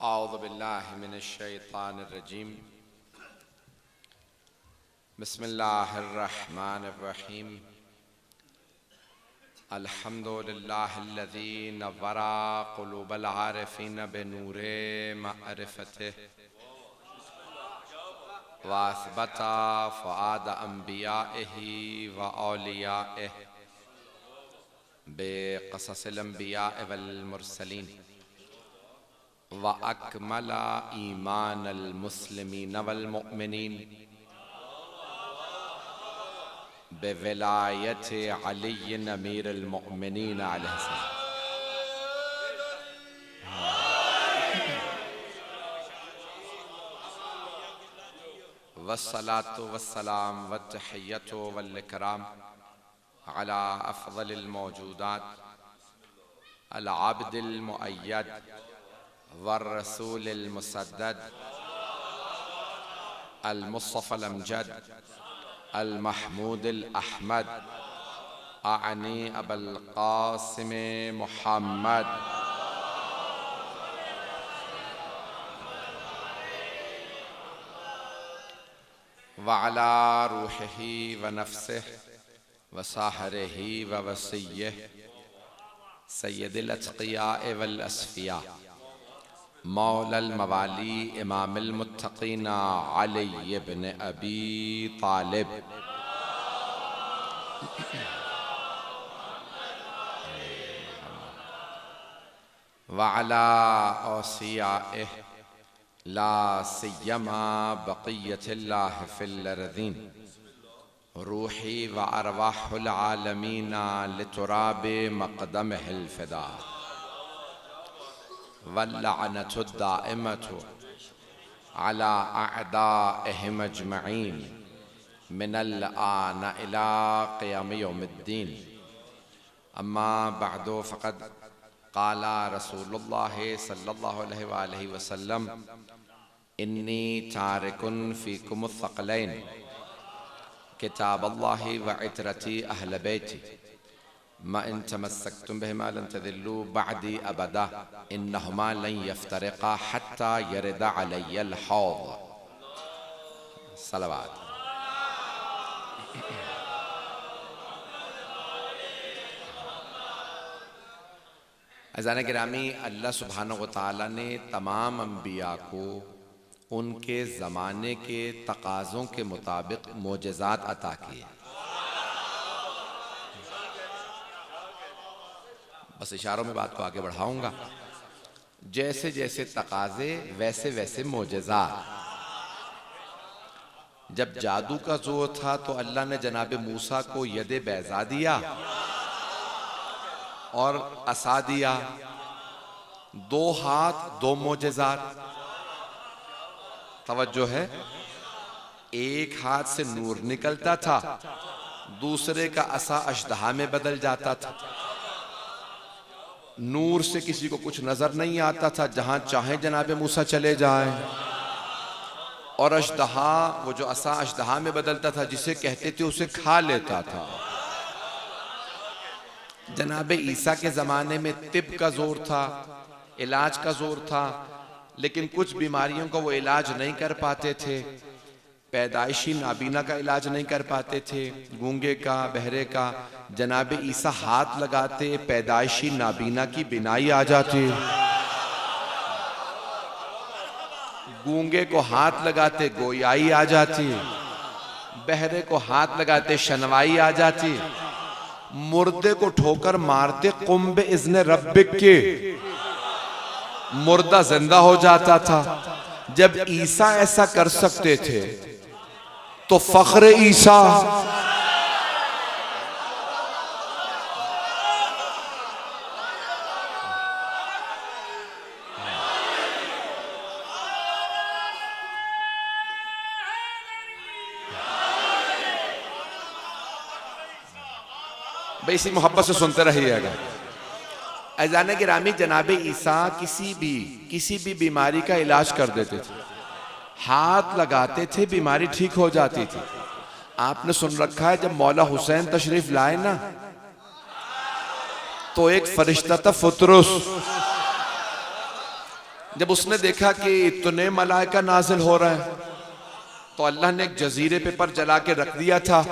औज़ु बिल्लाहि मिनश्शैतानिर्रजीम। बिस्मिल्लाहिर्रहमानिर्रहीम। अल्हम्दुलिल्लाहिल्लज़ी नव्वरा क़ुलूबल आरिफ़ीन बिनूरे मअरिफ़तिहि व असबता फ़ुआद अंबियाइहि व औलियाइहि बिक़ससिल अंबियाइ वल मुरसलीन व अकमला ईमानल मुस्लिमीन वल मुअमिनीन बिविलायति अली अमीरुल मुअमिनीन अलैहिस्सलाम। वस्सलातु वस्सलाम वत्तहिय्यतु वल इकराम अला अफ़ज़लिल मौजूदात अल आबिदिल मुअय्यद वर्रसूलिल मुसद्दद अल मुस्तफ़ल अमजद अल महमूदिल अहमद आनी अबुल क़ासिम मुहम्मद व अला रूहिही व नफ्सिही व साहरिही व वसिय्यिही सय्यदिल अत्क़ियाए वल अस्फ़िया मौलल मवाली इमामिल मुत्तक़ीन अली इब्न अबी तालिब व अला औसियाइहि ला सिय्यमा बक़िय्यतिल्लाहि फ़िल अर्ज़ीन रूही व अरवाहुल आलमीन लितुराबि मक़दमिहिल फ़िदा वल्लअनतु दाइमतु अला अअदाइहिम अजमईन मिनल आन इला क़ियाम यौमिद्दीन। अम्मा बअदु फ़क़द क़ाला रसूलुल्लाहि सल्लल्लाहु अलैहि वआलिहि वसल्लम इन्नी तारिकुन फ़ीकुमुस सक़लैन किताबल्लाहि व इतरती अहल बैती मा इन तमस्सक्तुम बिहिमा लन तज़िल्लू बअदी अबदा इन्नहुमा लन यफ्तरिक़ा हत्ता यरिदा अलैयल हौज़। सलावत। अज़ान गिरामी, अल्लाह सुब्हानहु व तआला ने तमाम अंबिया को उनके ज़माने के तकाज़ों के मुताबिक मोजज़ात अता किए। बस इशारों में बात को आगे बढ़ाऊंगा। जैसे जैसे तकाज़े वैसे वैसे मोजज़ात। जब जादू का जोर था तो अल्लाह ने जनाब मूसा को यदे बैज़ा दिया और असा दिया, 2 हाथ 2 मोजज़ात। तवज्जो है, एक हाथ से नूर निकलता था, दूसरे का असा अशदहा में बदल जाता था। नूर से किसी को कुछ नजर नहीं आता था, जहां चाहे जनाब मूसा चले जाएं। और अशदहा, वो जो असा अशदहा में बदलता था, जिसे कहते थे उसे खा लेता था। जनाब ईसा के जमाने में तिब का जोर था, इलाज का जोर था, लेकिन कुछ बीमारियों का वो इलाज नहीं कर पाते थे। पैदाइशी नाबीना का इलाज नहीं कर पाते थे, गूंगे का, बहरे का। जनाब ईसा हाथ लगाते, पैदाइशी नाबीना की बिनाई आ जाती। गूंगे को हाथ लगाते, गोयाई आ जाती। बहरे को हाथ लगाते, शनवाई आ जाती। मुर्दे को ठोकर मारते, कुम बे इज़्ने रब्बिक के, मुर्दा जिंदा हो जाता था। जब ईसा ऐसा कर सकते थे तो फख्र ईसा, भाई इसी मोहब्बत से सुनते रहिएगा। अज़ान गिरामी, जनाब ईसा किसी भी बीमारी का इलाज कर देते थे। हाथ लगाते थे, बीमारी ठीक हो जाती थी। आपने सुन रखा है, जब मौला हुसैन तशरीफ लाए ना, तो एक फरिश्ता था फुतरुस, जब उसने देखा कि इतने मलाइका नाजिल हो रहे हैं, तो अल्लाह ने एक जजीरे पे पर जला के रख दिया था।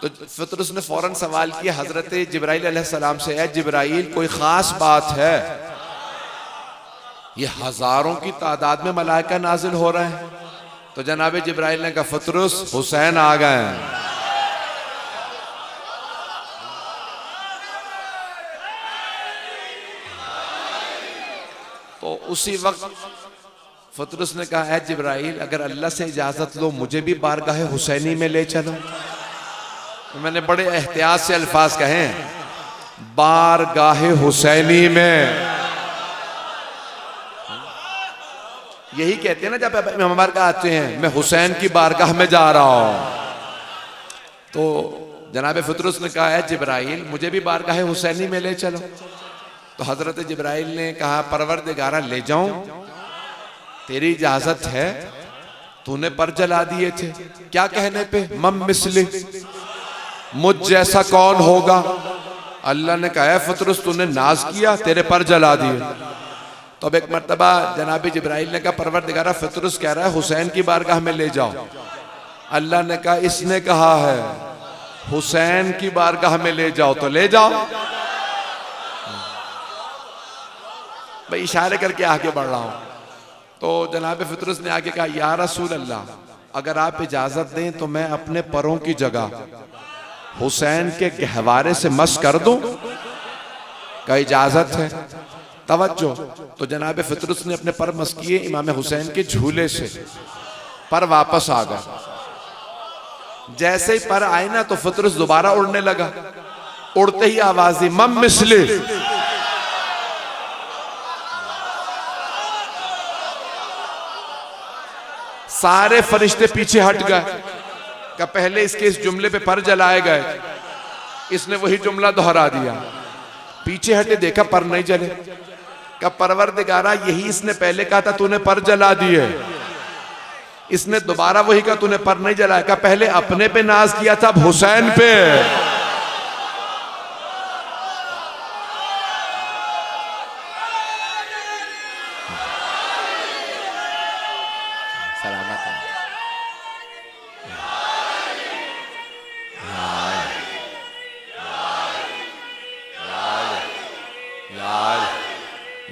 तो फतरुस ने फौरन सवाल किया हजरत जिब्राइल अलैहिस्सलाम से, ऐ जिब्राइल कोई खास बात है? ये हजारों की तादाद में मलाइका नाजिल हो रहे हैं। तो जनाब जिब्राइल ने कहा फतरुस हुसैन आ गए हैं। तो उसी वक्त फतरुस ने कहा, ऐ जिब्राइल अगर अल्लाह से इजाजत लो मुझे भी बारगाह हुसैनी में ले चलो। मैंने बड़े एहतियात से अल्फाज कहे, बारगाह हुसैनी में। यही कहते हैं ना जब इमाम बारगाह आते हैं, मैं हुसैन की बारगाह में जा रहा हूं। तो जनाब फतरुस ने कहा, है जिब्राइल मुझे भी बारगाह हुसैनी में ले चलो। तो हजरत जिब्राइल ने कहा, परवरदिगारा ले जाऊं, तेरी इजाजत है, तूने पर जला दिए थे, क्या कहने पे? मम मिसली, मुझ जैसा कौन होगा? अल्लाह ने कहा, फतरुस तूने नाज किया, तेरे पर जला दिए। तो अब एक मर्तबा जनाब जिब्राइल ने कहा, परवरदिगारा फतरुस कह रहा है हुसैन की बारगाह में ले जाओ। अल्लाह ने कहा, इसने कहा है हुसैन की बारगाह में ले जाओ, तो ले जाओ। भाई इशारे करके आगे बढ़ रहा हूं। तो जनाब फतरुस ने आगे कहा, या रसूल अल्लाह अगर आप इजाजत दें तो मैं अपने परों की जगह हुसैन के गहवारे से मस कर दूं? का इजाजत है? तवज्जो। तो जनाब फतरुस ने अपने पर मस किए, इमाम हुसैन के झूले से पर वापस आ गए। जैसे ही पर आए ना तो फतरुस दोबारा उड़ने लगा। उड़ते ही आवाज दी, मम मिसली, सारे फरिश्ते पीछे हट गए। का पहले इसके इस जुमले पे पर जलाए गए, इसने वही जुमला दोहरा दिया। पीछे हटे, देखा पर नहीं जले। का परवरदिगारा यही इसने पहले कहा था, तूने पर जला दिए। इसने दोबारा वही कहा, तूने पर नहीं जलाया। का पहले अपने पे नाज किया था, अब हुसैन पे।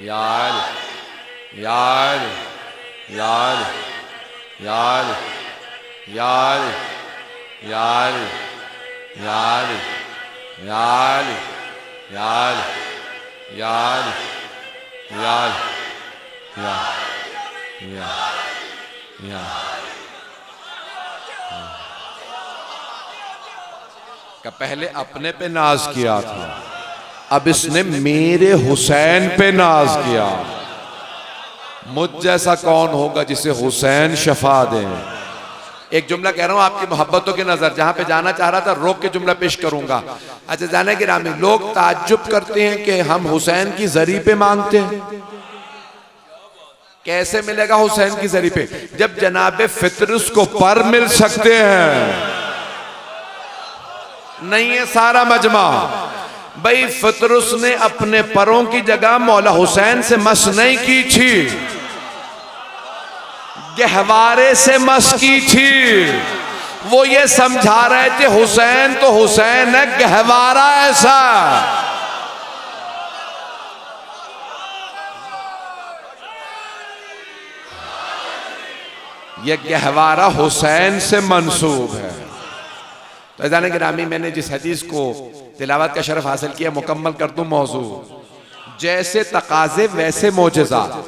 यार यार यार यार यार यार यार यार यार यार यार यार का पहले अपने पे नाज किया था, अब इसने मेरे हुसैन पे नाज किया। मुझ जैसा कौन होगा जिसे हुसैन शफा दे। एक जुमला कह रहा हूं आपकी मोहब्बतों के नजर, जहां पे जाना चाह रहा था रोक के जुमला पेश करूंगा। अच्छा जाने गिरामी, लोग ताज्जुब करते हैं कि हम हुसैन की जरी पे मांगते हैं। कैसे मिलेगा हुसैन की जरी पे, जब जनाबे फितरुस को पर मिल सकते हैं? नहीं है सारा मजमा। भाई फितरुस ने अपने परों की जगह मौला हुसैन से मस नहीं की थी, गहवारे से मस की थी। वो ये समझा रहे थे हुसैन तो हुसैन है, गहवारा ऐसा। ये गहवारा हुसैन से मंसूब है। तो जाने गिरामी, मैंने जिस हदीस को तिलावत का शरफ हासिल किया, मुकम्मल कर दूं मौजू। जैसे तकाजे वैसे मोजज़ात।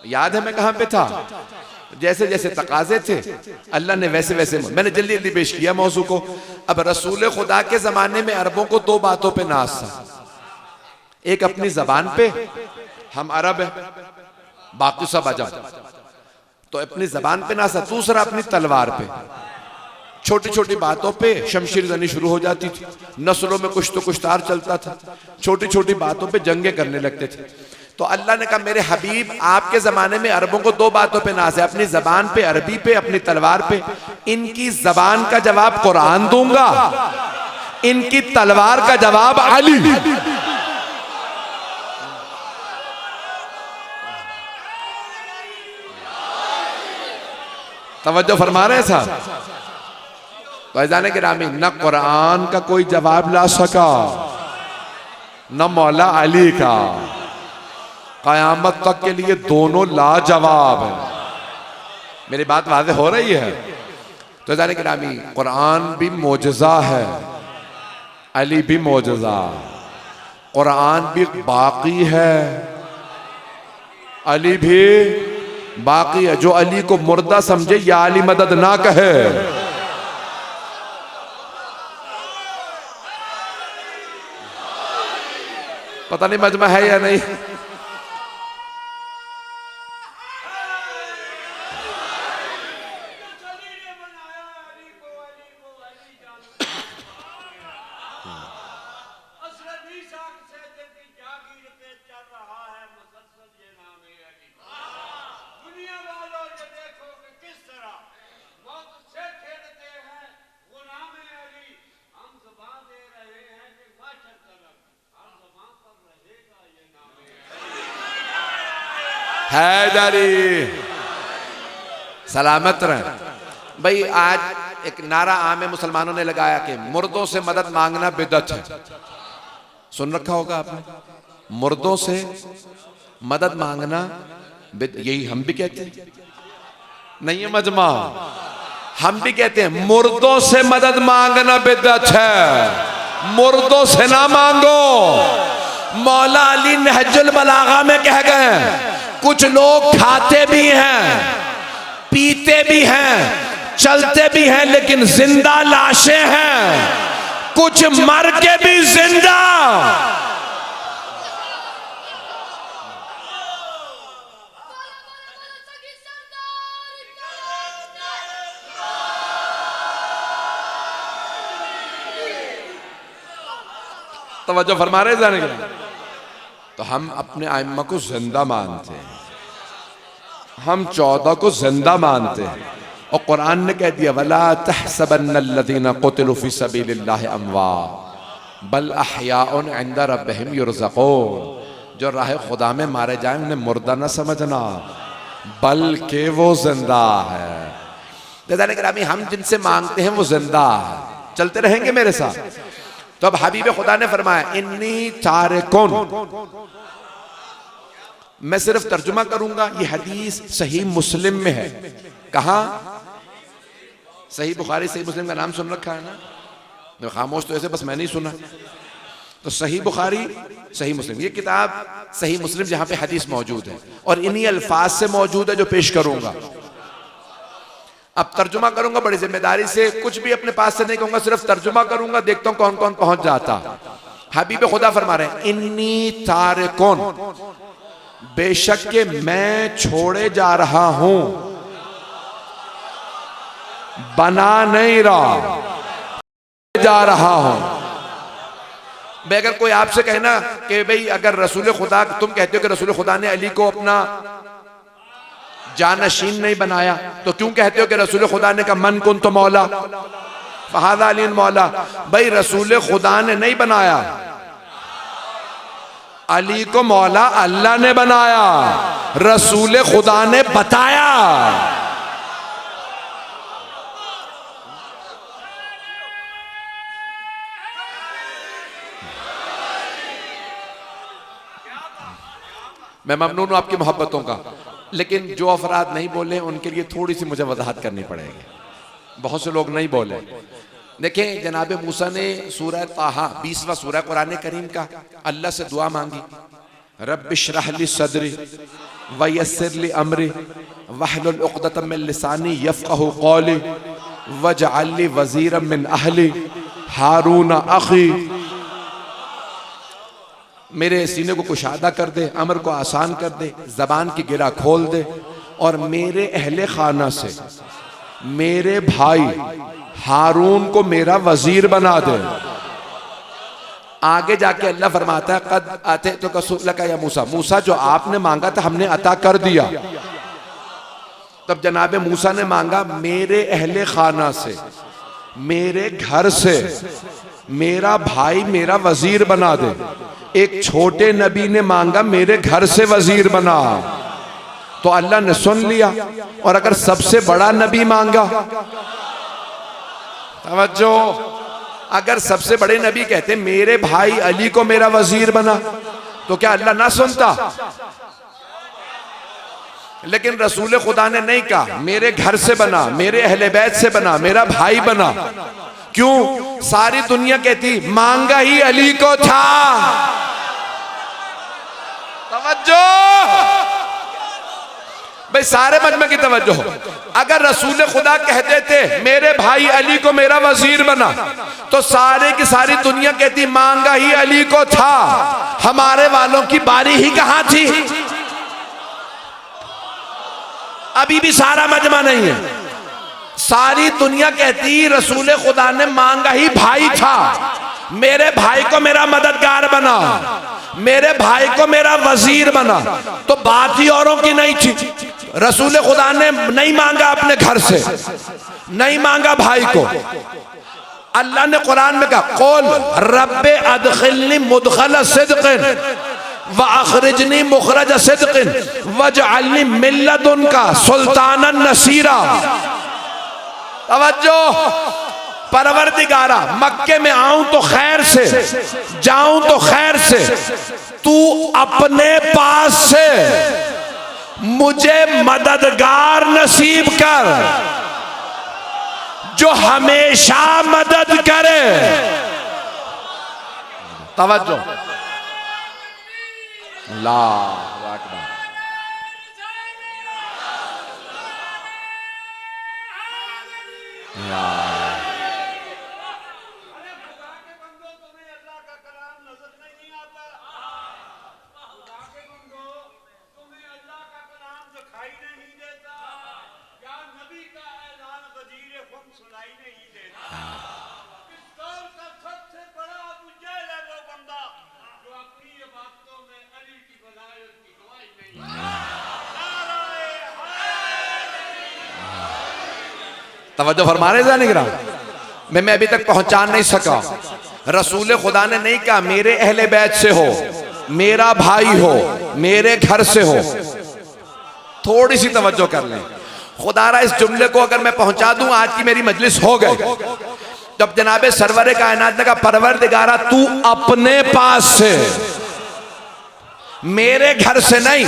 याद है मैं कहां पे था? जैसे जैसे तकाजे थे अल्लाह ने वैसे वैसे, मैंने जल्दी जल्दी पेश किया मौजू को। अब रसूल खुदा के जमाने में अरबों को दो बातों पे नाज था। एक अपनी जबान पे, हम अरब है, बाकी सब अजम, तो अपनी जबान पे नाज था। दूसरा अपनी तलवार पे। छोटी छोटी बातों पे शमशीर जनी शुरू हो जाती थी, नस्लों में कुछ तो कुछ तार चलता था, छोटी छोटी बातों पे जंगे करने लगते थे। तो अल्लाह ने कहा, मेरे हबीब आपके जमाने में अरबों को दो बातों पे नाज है, अपनी जबान पे, अरबी पे, अपनी तलवार पे। इनकी जबान का जवाब कुरान दूंगा, इनकी तलवार का जवाब अली। तवज्जो फरमा रहे हैं साहब। फैजान गिरामी, न कुरान का कोई जवाब ला सका न मौला अली का। कयामत तक के लिए दोनों लाजवाब है। मेरी बात वाज़ेह हो रही है? तो फैजान गिरामी, कुरान भी मोजज़ा है, अली भी मोजज़ा। कुरान भी बाकी है, अली भी बाकी है। जो अली को मुर्दा समझे या अली मदद ना कहे। पता नहीं मजमा है या नहीं। हैदरी सलामत रहे भाई। आज एक नारा आम मुसलमानों ने लगाया कि मुर्दों से मदद मांगना बिदअत है। सुन रखा होगा आपने, मुर्दों से मदद मांगना यही हम भी कहते हैं, नहीं है मजमा? हम भी कहते हैं मुर्दों से मदद मांगना बिदअत है, मुर्दों से ना मांगो। मौला अली नहजुल बलागा में कह गए, कुछ लोग खाते भी हैं, पीते भी हैं, चलते भी हैं, लेकिन जिंदा लाशें हैं। कुछ मर के भी जिंदा। तवज्जो फरमा रहे जाने के। तो हम अपने आइम्मा को जिंदा मानते हैं, हम 14 को जिंदा मानते हैं। और कुरान ने कह दिया, वला तहसबन्नल्लज़ीना क़ुतिलू फ़ी सबीलिल्लाहि अमवात बल अहयाउन इंदा रब्बिहिम युरज़क़ून। जो राह खुदा में मारे जाए उन्हें मुर्दा न समझना, बल्कि वो जिंदा है। दादा गिरामी, हम जिनसे मांगते हैं वो जिंदा है। चलते रहेंगे मेरे साथ। तो अब हबीब खुदा ने फरमाया, इन्नी तारिकुन। मैं सिर्फ तर्जुमा करूंगा। ये हदीस सही मुस्लिम में है। कहा? सही बुखारी सही मुस्लिम का नाम सुन रखा है ना? खामोश तो ऐसे बस मैं नहीं सुना। तो सही बुखारी सही मुस्लिम, ये किताब सही मुस्लिम जहां पे हदीस मौजूद है और इन्हीं अल्फाज से मौजूद है जो पेश करूंगा। अब तर्जुमा करूंगा बड़ी जिम्मेदारी से, कुछ भी अपने पास से नहीं कहूंगा, सिर्फ तर्जुमा करूंगा। देखता हूं कौन कौन पहुंच जाता। हबीब खुदा फरमा रहे हैं, इन्नी तारिकुन, बेशक के मैं छोड़े जा रहा हूं, बना नहीं रहा, जा रहा हूं। भाई अगर कोई आपसे कहना कि भाई अगर रसूल खुदा, तुम कहते हो कि रसूल खुदा ने अली को अपना जानशीन नहीं बनाया, तो क्यों कहते हो कि रसूल खुदा ने कहा मन कुन तो मौला फहादा अली मौला? भाई रसूल खुदा ने नहीं बनाया, अली को मौला अल्लाह ने बनाया, रसूल खुदा ने बताया। मैं ममनून हूं आपकी मोहब्बतों का, लेकिन जो अफराद नहीं बोले उनके लिए थोड़ी सी मुझे वजाहत करनी पड़ेगी। बहुत से लोग नहीं बोले। देखें, जनाब मूसा ने सूरह ताहा 20वां सूरह कुरान करीम का अल्लाह से दुआ मांगी, रब्बि इश्रह ली सदरी वयस्सिर ली अमरी वहलुल उक़दतम मिन लिसानी यफ़क़हू क़ौली वजअल ली वज़ीरम मिन अहली हारून अख़ी। मेरे सीने को कुशादा कर दे, अमर को आसान कर दे, जबान की गिरा खोल दे, और मेरे अहले खाना से मेरे भाई हारून को मेरा वजीर बना दे। आगे जाके अल्लाह फरमाता है, कद आते तो कसूल का या मूसा, मूसा जो आपने मांगा था हमने अता कर दिया। तब जनाब मूसा ने मांगा, मेरे अहले खाना से, मेरे घर से मेरा भाई मेरा वजीर बना दे। एक छोटे नबी ने मांगा, मेरे घर से वजीर बना। तो अल्लाह ने सुन लिया। और अगर सबसे बड़ा नबी मांगा, तवज्जो, अगर सबसे बड़े नबी कहते मेरे भाई अली को मेरा वजीर बना, तो क्या अल्लाह ना सुनता? लेकिन रसूल खुदा ने नहीं कहा मेरे घर से बना, मेरे अहले बैत से बना, मेरा भाई बना। क्यों? सारी दुनिया कहती मांगा ही अली को था। तवज्जो भाई, सारे मजमे की तवज्जो। अगर रसूल खुदा कह देते मेरे भाई अली को मेरा वजीर बना, तो सारे की सारी दुनिया कहती मांगा ही अली को था, हमारे वालों की बारी ही कहां थी? अभी भी सारा मजमा नहीं है। सारी दुनिया कहती रसूल खुदा ने मांगा ही भाई था, मेरे भाई को मेरा मददगार बना, मेरे भाई को मेरा वजीर बना। तो बात ही औरों की नहीं थी। रसूल खुदा ने नहीं मांगा अपने घर से, नहीं मांगा भाई को। अल्लाह ने कुरान में कहा कौल रब्बे अदखिलनी मुदखल सिद्क़िन व अखरिजनी मुखरज सिद्क़िन वजअलनी मिन लदुनका सुल्तानन नसीरा। तवज्जो, परवरदिगारा मक्के में आऊं तो खैर से, जाऊं तो खैर से, तू अपने पास से मुझे मददगार नसीब कर जो हमेशा मदद करे। तवज्जो, अल्लाहु अकबर। तवज्जो फरमा रहे जाने गिरा, मैं अभी तक पहुंचा नहीं सका। रसूल खुदा ने नहीं कहा मेरे अहले बैत से हो, मेरा भाई हो, मेरे घर से हो। थोड़ी सी तवज्जो कर लें। खुदारा इस जुमले को अगर मैं पहुंचा दूं, आज की मेरी मजलिस हो गई। जब जनाबे सरवरे कायनात ने कहा परवरदिगारा तू अपने पास से, मेरे घर से नहीं,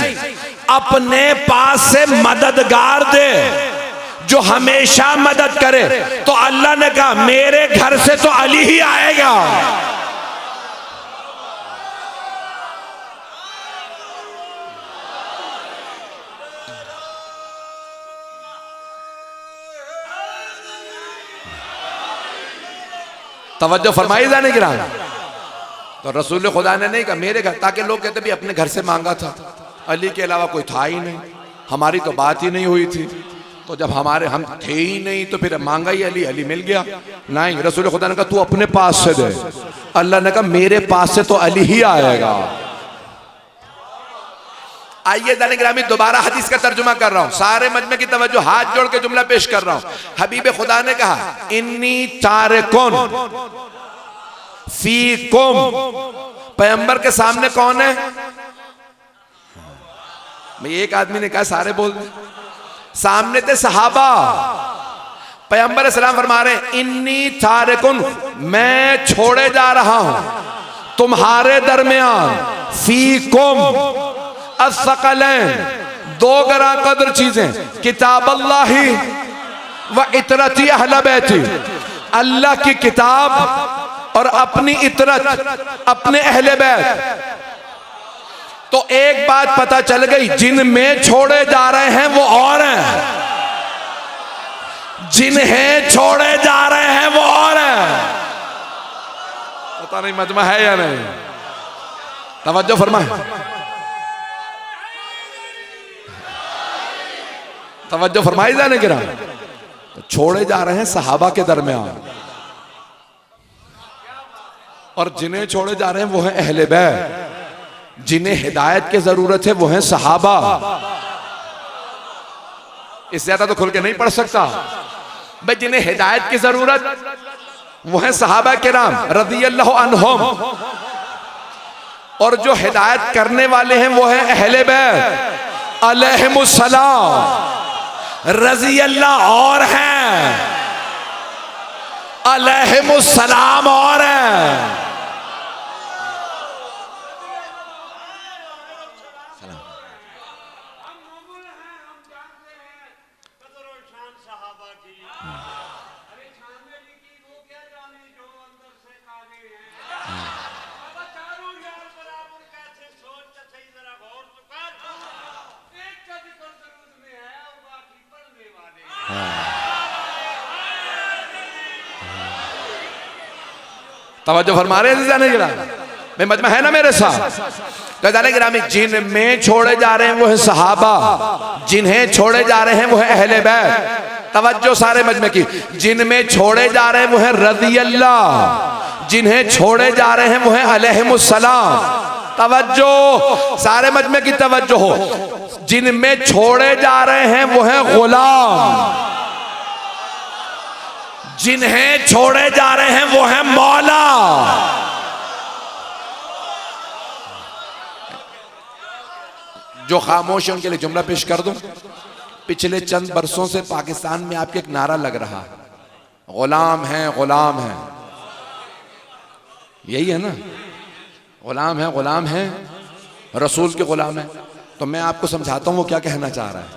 अपने पास से मददगार दे जो हमेशा मदद करे, तो अल्लाह ने कहा मेरे घर से तो अली ही आएगा। तवज्जो फरमाई जाने गिरा। तो रसूल खुदा ने नहीं कहा मेरे घर, ताकि लोग कहते भी अपने घर से मांगा था, अली के अलावा कोई था ही नहीं, हमारी तो बात ही नहीं हुई थी। तो जब हम थे ही नहीं तो फिर मांगा ही अली, अली मिल गया। नहीं, रसूल खुदा ने कहा तू अपने पास से दे। अल्लाह ने कहा मेरे पास से तो अली ही आएगा। आइए जाने ग्रामी, दोबारा हदीस का तर्जुमा कर रहा हूं, सारे मजमे की तवज्जो, हाथ जोड़ के जुमला पेश कर रहा हूं। हबीब खुदा ने कहा इन्नी तारिकुन फीकुम। पैगंबर के सामने कौन है? एक आदमी ने कहा सारे बोल दे। सामने थे सहाबा। पैगंबर सलाम फरमा रहे इन्नी तारिकुन, मैं छोड़े जा रहा हूं तुम्हारे दरमियान, फीकुम अस्सक़लैन, दो गरा कदर चीजें, किताब अल्लाही व इतरती अहले बैती, अल्लाह की किताब और अपनी इतरत, अपने अहले बैत। तो एक बात पता चल गई, जिनमें छोड़े जा रहे हैं वो और हैं, जिन्हें छोड़े जा रहे हैं वो और हैं। पता नहीं मजमा है या नहीं? तवज्जो फरमाए, तवज्जो फरमाई जाने गिरा। तो छोड़े जा रहे हैं सहाबा के दरमियान, और जिन्हें छोड़े जा रहे हैं वो हैं अहले बैत। जिन्हें हिदायत की जरूरत है वो हैं सहाबा। इससे ज्यादा तो खुल के नहीं पढ़ सकता भाई। जिन्हें हिदायत की जरूरत वो हैं सहाबा किराम रज़ियल्लाहु अन्हुम, और जो हिदायत करने वाले हैं वो हैं अहले बैत। अलैहिमुस्सलाम रजी अल्लाह और हैं, अलैहिमुस्सलाम और हैं। तवज्जो फरमा रहे हैं गिरामी, मजमा है ना मेरे साथ। गिरामी जिनमें छोड़े जा रहे हैं वो है सहाबा, जिन्हें छोड़े जा रहे हैं वो है अहले बैत। तवज्जो सारे मजमे की, जिनमें छोड़े जा रहे हैं वो है रज़ी अल्लाह, जिन्हें छोड़े जा रहे हैं वो है अलैहिमुस्सलाम। तवज्जो सारे मजमे की तवज्जो हो, जिनमें छोड़े जा रहे हैं वो है गुलाम, जिन्हें छोड़े जा रहे हैं वो है मौला। जो खामोश है उनके लिए जुमला पेश कर दूं। पिछले चंद बरसों से पाकिस्तान में आपके एक नारा लग रहा है, गुलाम है, गुलाम है। यही है ना, गुलाम है, गुलाम है, रसूल के गुलाम है। तो मैं आपको समझाता हूं वो क्या कहना चाह रहा है।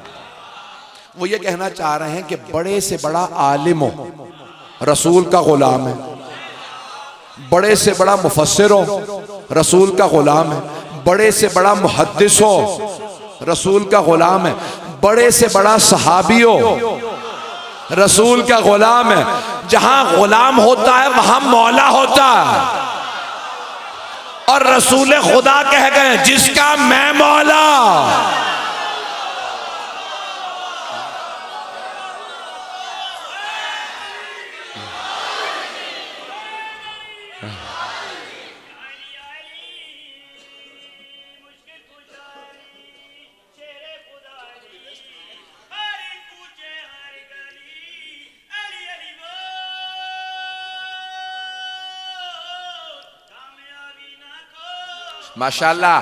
वो ये कहना चाह रहे हैं कि बड़े से बड़ा आलिम हो, रसूल का गुलाम है। बड़े से बड़ा मुफस्सिर हो, रसूल का गुलाम है। बड़े से बड़ा मुहद्दिस हो, रसूल का गुलाम है। बड़े से बड़ा सहाबी हो, रसूल का गुलाम है। जहां गुलाम होता है वहां मौला होता है। और रसूल खुदा कह गए जिसका मैं मौला। माशाल्लाह,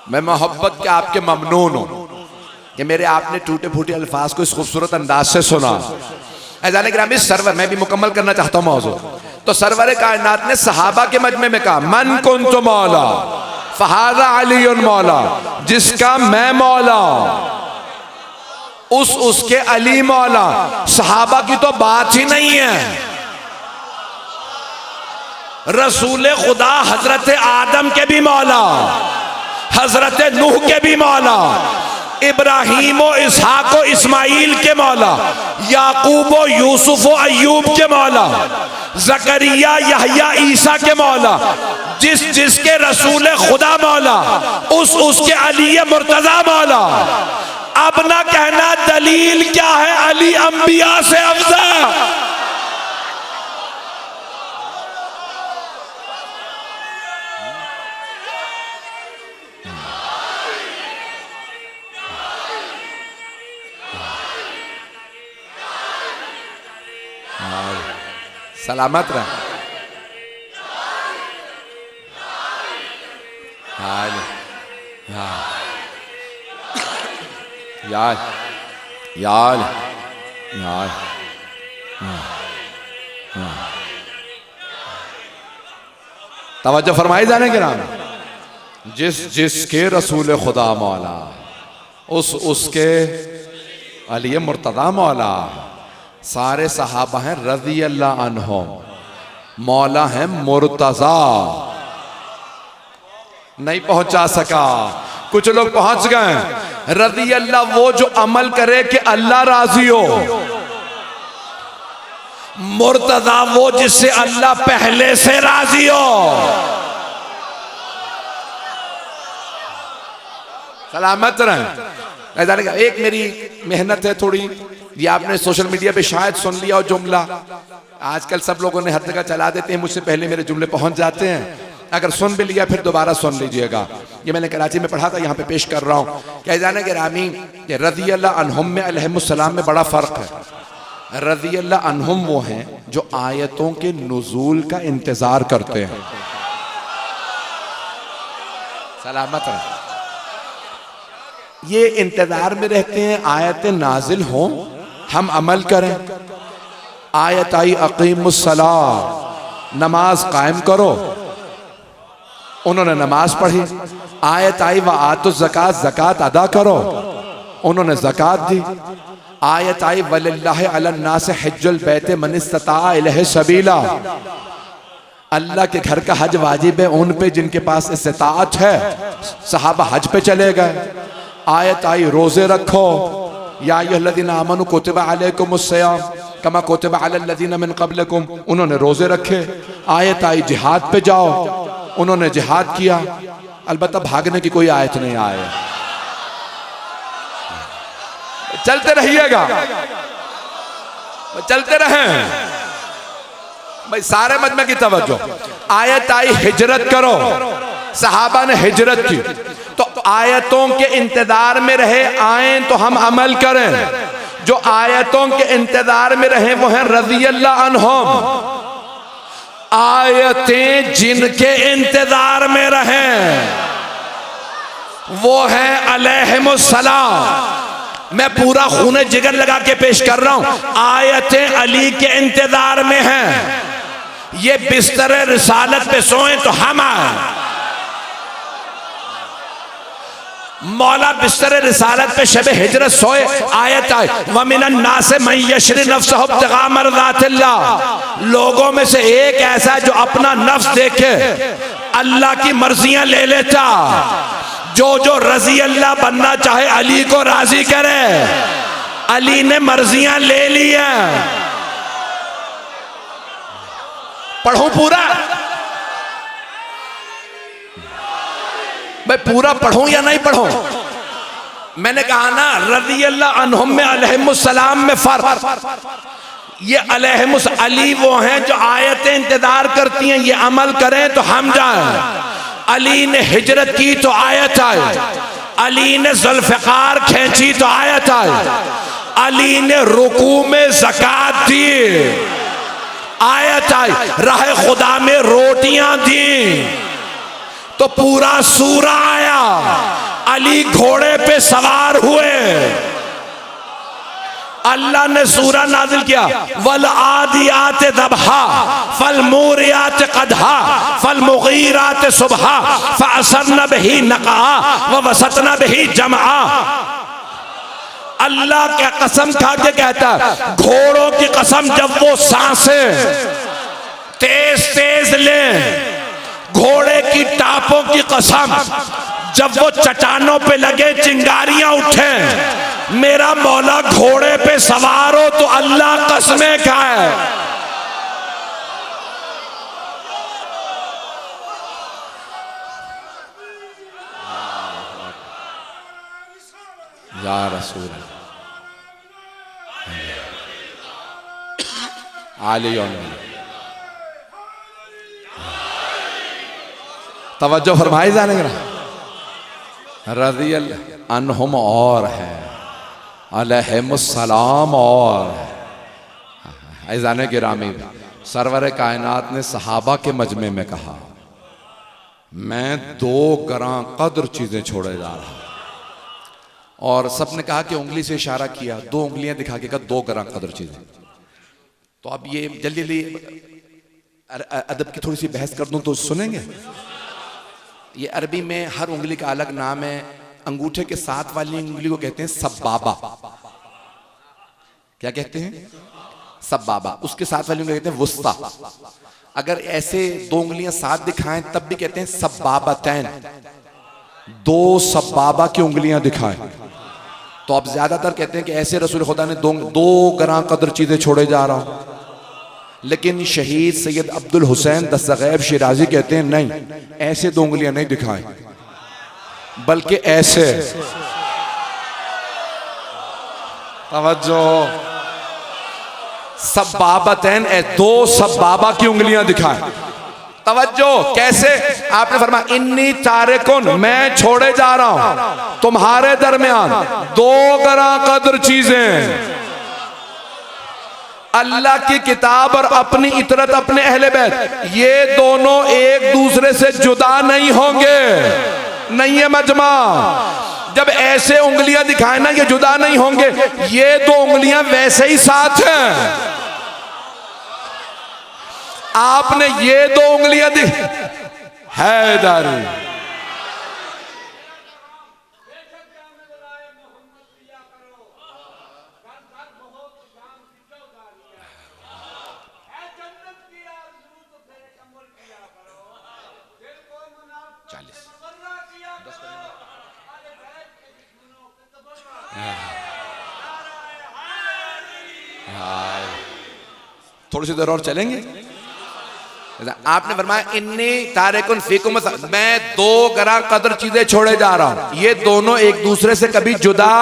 मैं मोहब्बत के आपके ममनून हूं कि मेरे आपने टूटे फूटे अल्फाज को इस खूबसूरत अंदाज से सुना। ऐज़ान गिरामी सरवर, मैं भी मुकम्मल करना चाहता हूं मौजू। तो सरवर कायनात ने सहाबा के मजमे में कहा मन कुन्तु मौला फहाज़ा अलीयुन मौला, जिसका मैं मौला उसके अली मौला। सहाबा की तो बात ही नहीं है। रसूल खुदा हजरत आदम के भी मौला, हजरत नूह के भी मौला, इब्राहीम व इसहाक व इस्माइल के मौला, याकूब व यूसुफ व अय्यूब के मौला, जकरिया यहया ईसा के मौला। जिसके रसूल खुदा मौला उसके अली मुर्तजा मौला। अब ना कहना दलील क्या है, अली अंबिया से अफजल। सलामत रह। यार यार यार तवज्जो फरमाई जाने के नाम। जिसके रसूल खुदा मौला उसके अली मुर्तज़ा मौला। सारे सहाबा हैं रज़ी अल्लाह अन्हुम, मौला है मुर्तज़ा। नहीं पहुंचा सका, कुछ लोग पहुंच गए। रज़ी अल्लाह वो जो अमल करे कि अल्लाह राजी हो। मुर्तज़ा वो जिससे अल्लाह पहले से राजी हो। सलामत रहें। एक मेरी मेहनत है थोड़ी, ये आपने सोशल मीडिया पे शायद सुन लिया हो जुमला। आजकल सब लोगों ने हर जगह चला देते हैं, मुझसे पहले मेरे जुमले पहुंच जाते हैं। अगर सुन भी लिया फिर दोबारा सुन लीजिएगा। ये मैंने कराची में पढ़ा था, यहाँ पे पेश कर रहा हूँ। क्या जाने गिरामी रज़ी अल्लाह अन्हुम में अलैहिमुस्सलाम में बड़ा फर्क है। रज़ी अल्लाह अन्हुम वो हैं जो आयतों के नुज़ूल का इंतजार करते हैं। सलामत रहे, ये इंतजार में रहते हैं आयतें नाजिल हों, हम अमल करें। आयत आई अक़ीमुस्सलाह, नमाज कायम करो, उन्होंने नमाज पढ़ी। आयत आई व आतु ज़कात, ज़कात अदा करो, उन्होंने ज़कात दी। आयत आई वलिल्लाहि अलन्नास हिज्जुल बैत मन इस्तता इलैहि सबीला, अल्लाह के घर का हज वाजिब है उन पे जिनके पास इस्तिताअत है। सहाबा हज पे चले गए। आयत आई रोजे रखो, या अय्युहल्लज़ीना आमनू कुतिबा अलैकुमुस्सियाम कमा कुतिबा अलल्लज़ीना मिन क़ब्लिकुम, उन्होंने रोजे रखे। आयत आई जिहाद पे जाओ, उन्होंने जिहाद किया। अलबत्ता भागने की कोई आयत नहीं आए। चलते रहिएगा, चलते रहें भाई, सारे मजमे की तवज्जो। आयत आई हिजरत करो, सहाबा ने हिजरत की, तो आयतों के इंतजार में रहे, आए तो हम अमल करें। जो आयतों के इंतजार में रहे वो हैं रज़ी अल्लाह अन्हुम। आयतें जिनके इंतजार में रहें वो हैं अलैहिमुस्सलाम। मैं पूरा खूने जिगर लगा के पेश कर रहा हूं, आयतें अली के इंतजार में हैं। ये बिस्तर रिसालत पे सोए तो हम आए, मौला बिस्तर रिसालत पे शब हिजरत सोए। आयत आए वमिनन नास मन यशरी नफ्सहु इब्तिगा मर्ज़ातिल्लाह, लोगों में से एक ऐसा जो अपना नफ्स देखे अल्लाह की मर्जियां ले लेता। जो जो रज़ी अल्लाह बनना चाहे अली को राजी करे, अली ने मर्जियां ले ली हैं। पढ़ूं पूरा मैं, पूरा पढ़ूं या नहीं पढ़ूं? मैंने कहा ना रज़ी अल्लाह अन्हुम में अलैहिमुस्सलाम में फर्क। ये अलैहिमुस अली वो हैं जो आयतें इंतजार करती हैं, ये अमल करें तो हम जाएं। अली ने हिजरत की तो आयत आए, अली ने ज़ुल्फ़िकार खींची तो आयत आए, अली ने रुकू में ज़कात दी, आयत आई, राह खुदा में रोटियां दी तो पूरा सूरा आया। अली घोड़े पे सवार हुए, अल्लाह ने सूरा नाजिल किया, वल आदियात दबहा फल मूरियात कदहा फल मुगीरात सुबहा फअसरन बिही नक़ा व वसतन बिही जमआ। अल्लाह की कसम खा के कहता है, घोड़ों की कसम जब वो सांसें तेज तेज लें, घोड़े की टापों की कसम जब वो चट्टानों पे लगे चिंगारियां उठे, मेरा मौला घोड़े पे सवार हो तो अल्लाह कसमें खाए। या रसूल आली तवज्जो फरमाई जाने का। रज़ी अल्लाह अन्हुम और है, अलैहिमुस्सलाम और ऐज़ाने गिरामी, सरवर कायनात ने सहाबा के मजमे में कहा, मैं 2 गरां कद्र चीजें छोड़े जा रहा। और सबने कहा कि उंगली से इशारा किया, 2 उंगलियां दिखा के कहा 2 गरां कद्र चीजें। तो अब ये जल्दी जल्दी अदब की थोड़ी सी बहस कर दूं तो सुनेंगे। ये अरबी में हर उंगली का अलग नाम है। अंगूठे के साथ वाली उंगली को कहते हैं सब्बाबा। क्या कहते हैं? सब्बाबा। उसके साथ वाली उंगली कहते हैं वुस्ता। अगर ऐसे 2 उंगलियां साथ दिखाएं तब भी कहते हैं सब्बाबतैन, 2 सब्बाबा की उंगलियां दिखाएं। तो अब ज्यादातर कहते हैं कि ऐसे रसूल खुदा ने 2 गरां कदर चीजें छोड़े जा रहा हूं। लेकिन शहीद सैयद अब्दुल हुसैन दस्तगैब शिराजी कहते हैं नहीं, ऐसे 2 उंगलियां नहीं दिखाएं, बल्कि ऐसे। तवज्जो, सब्बाबतैन, 2 सब्बाबा की उंगलियां दिखाएं। तवज्जो, कैसे? आपने फरमाया इन्नी तारिकुन, मैं छोड़े जा रहा हूं तुम्हारे दरमियान 2 गरां कद्र चीजें। अल्लाह की किताब और अपनी इतरत, अपने अहले बैत, ये दोनों एक दूसरे से जुदा नहीं होंगे। नहीं है मजमा, जब ऐसे उंगलियां दिखाए ना ये जुदा नहीं होंगे, ये दो उंगलियां वैसे ही साथ हैं। आपने ये दो उंगलियां हैदर, थोड़ी सी देर और चलेंगे। आपने फरमाया इन्नी तारिकुन फीकुम, मैं 2 ग्राम कदर चीजें छोड़े जा रहा हूं, ये दोनों एक दूसरे से कभी जुदा,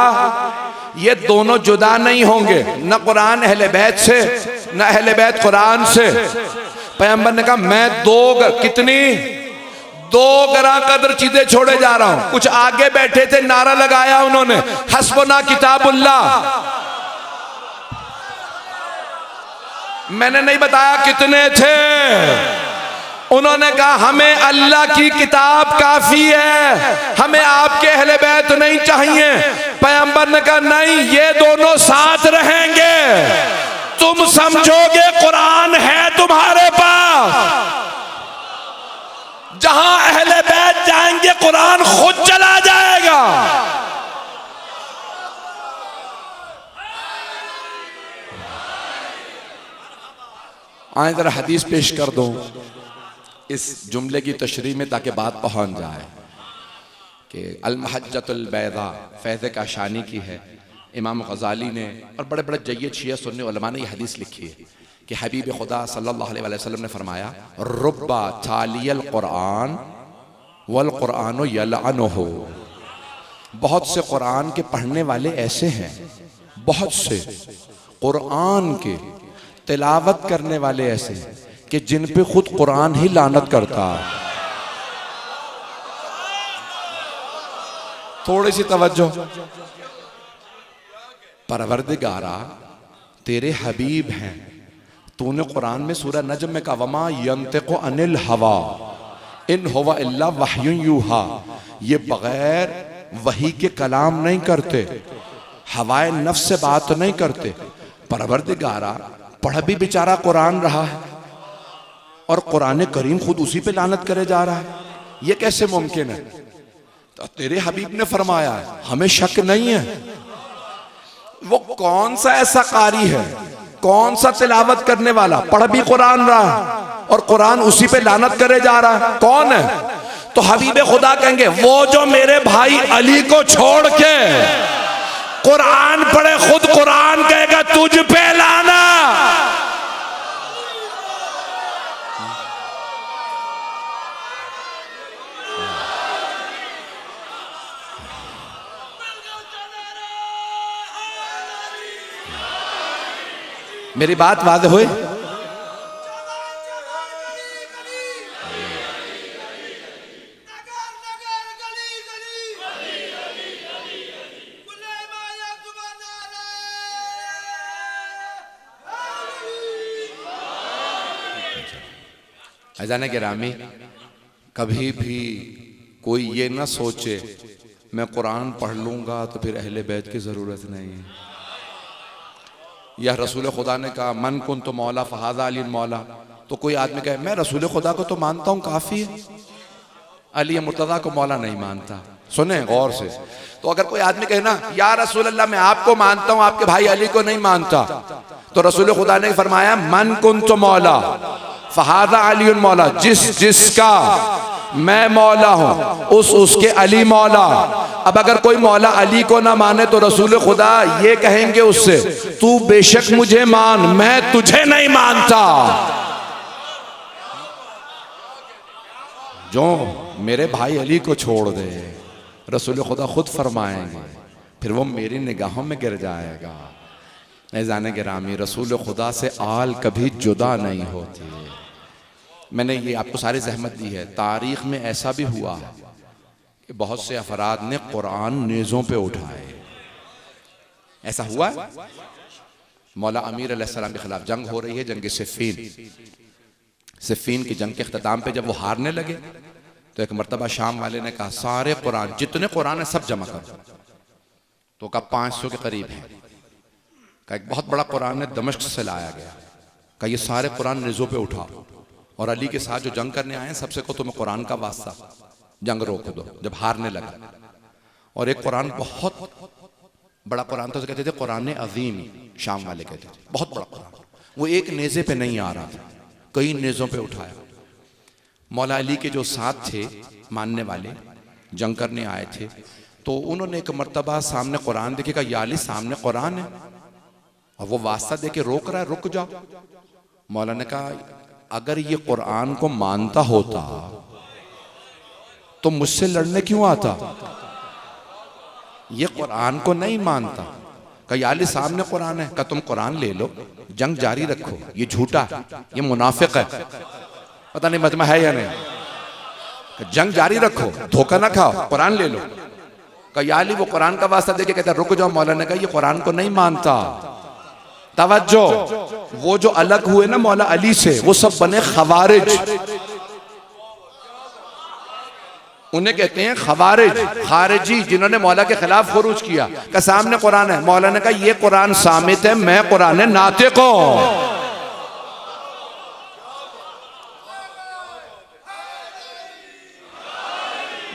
ये दोनों जुदा नहीं होंगे, न कुरान अहले बैत से, न अहले बैत कुरान से। पैगंबर ने कहा मैं 2 ग्राम कदर चीजें छोड़े जा रहा हूं। कुछ आगे बैठे थे, नारा लगाया उन्होंने, हस्बुना किताबुल्लाह। मैंने नहीं बताया कितने थे। उन्होंने कहा हमें अल्लाह की किताब काफी है, हमें आपके अहले बैत नहीं चाहिए। पैगंबर ने कहा नहीं, ये दोनों साथ रहेंगे। तुम समझोगे कुरान है तुम्हारे पास, जहां अहले बैत जाएंगे कुरान खुद चला जाएगा। आए जरा हदीस पेश कर दूं इस जुमले की तशरीह में, ताकि बात पहुंच जाए कि अल महज्जतुल बैदा फैज़ काशानी की है। इमाम गज़ाली ने और बड़े बड़े जय्यद शिया सुन्नी उलमा ने यह हदीस लिखी है कि हबीब खुदा सल्लल्लाहु अलैहि वसल्लम ने फरमाया, रुब्बा तालियल कुरान वल कुरान यलअनुहु। बहुत से कुरान के पढ़ने वाले ऐसे हैं, बहुत से कुरान के तिलावत करने वाले ऐसे कि जिन पे खुद कुरान ही लानत करता। थोड़ी सी तवज्जो। परवरदिगारा तेरे हबीब हैं, तूने कुरान में सूरह नजम में कहा वमा यंतिकु अनिल हवा इन हुवा इल्ला वह्युन यूहा। ये बगैर वही के कलाम नहीं करते, हवाए नफ्स से बात नहीं करते। परवरदिगारा पढ़ भी बेचारा कुरान रहा है और कुरान करीम खुद उसी पे लानत करे जा रहा है, ये कैसे मुमकिन है? तो तेरे हबीब ने फरमाया है, हमें शक नहीं है। वो कौन सा ऐसा कारी है, कौन सा तिलावत करने वाला, पढ़ भी कुरान रहा है और कुरान उसी पे लानत करे जा रहा है, कौन है? तो हबीब खुदा कहेंगे वो जो मेरे भाई अली को छोड़ के कुरान पढ़े, खुद कुरान कहेगा तुझ पे लाना। मेरी बात वाज़ेह हुई? अजाने के रामी, कभी भी कोई ये ना सोचे मैं कुरान पढ़ लूंगा तो फिर अहले बैत की जरूरत नहीं है। यह रसूल खुदा ने कहा मन कुन तो मौला फहाजा अली मौला। तो कोई आदमी कहे मैं रसूल खुदा को तो मानता हूँ, काफी है, अली मुर्तजा को मौला नहीं मानता। सुने गौर से। तो अगर कोई आदमी कहे ना या रसूल अल्लाह मैं आपको मानता हूँ, आपके भाई अली को नहीं मानता, तो रसूल खुदा ने फरमाया मन कुन तो मौला फहाजा अली मौला, जिसका मैं मौला हूं उसके अली मौला। अब अगर कोई मौला अली को ना माने तो रसूल खुदा ये कहेंगे उससे तू बेशक मुझे मान, मैं तुझे नहीं मानता। जो मेरे भाई अली को छोड़ दे, रसूल खुदा खुद फरमाएंगे फिर वो मेरी निगाहों में गिर जाएगा। ऐज़ान गिरामी, रसूल खुदा से आल कभी जुदा नहीं होती। मैंने ये आपको सारी जहमत दी है। तारीख में ऐसा भी हुआ कि बहुत से अफराद ने कुरान नेज़ों पे उठाए, ऐसा हुआ। मौला अमीर अलैहिस्सलाम के खिलाफ जंग हो रही है, जंग सिफ़ीन। सिफ़ीन की जंग के अख्ताम पे जब वो हारने लगे तो एक मरतबा शाम वाले ने कहा सारे कुरान, जितने कुरान है सब जमा करो। तो कहा 500 के करीब है। कहा एक बहुत बड़ा कुरान है दमिश्क से लाया गया। कहा ये सारे कुरान निज़ों पे उठाओ और अली के साथ जो जंग करने आए हैं सबसे को तुम्हें कुरान का वास्ता, जंग रोक दो। जब हारने लगा, और एक कुरान बहुत बड़ा कुरान था, तो कहते थे कुरान अजीम, शाम वाले कहते थे बहुत बड़ा कुरान। वो एक नेज़े पे नहीं आ रहा था, कई नेज़ों पे उठाया। मौला अली के जो साथ थे मानने वाले, जंग करने आए थे, तो उन्होंने एक मर्तबा सामने कुरान देखे, कहा या अली सामने कुरान है और वो वास्ता दे के रोक रहा है, रुक जाओ। मौला ने कहा अगर ये कुरान को मानता होता तो मुझसे लड़ने क्यों आता? ये कुरान को नहीं मानता। कहा या अली सामने कुरान है। कहा तुम कुरान ले लो, जंग जारी रखो, ये झूठा, ये मुनाफिक है। पता नहीं मजमा है या नहीं। जंग जारी रखो, धोखा ना खाओ, कुरान ले लो। कहा या अली वो कुरान का वास्ता देके कहता रुक जाओ। मौला ने कहा ये कुरान को नहीं मानता। तवज्जो, वो जो अलग हुए ना मौला अली से, वो सब बने खवारिज। उन्हें कहते हैं खवारिज, खारिजी, जिन्होंने मौला के खिलाफ खुरूज किया। का सामने कुरान है। मौला ने कहा ये कुरान सामित है, मैं कुरान नातिक हूं।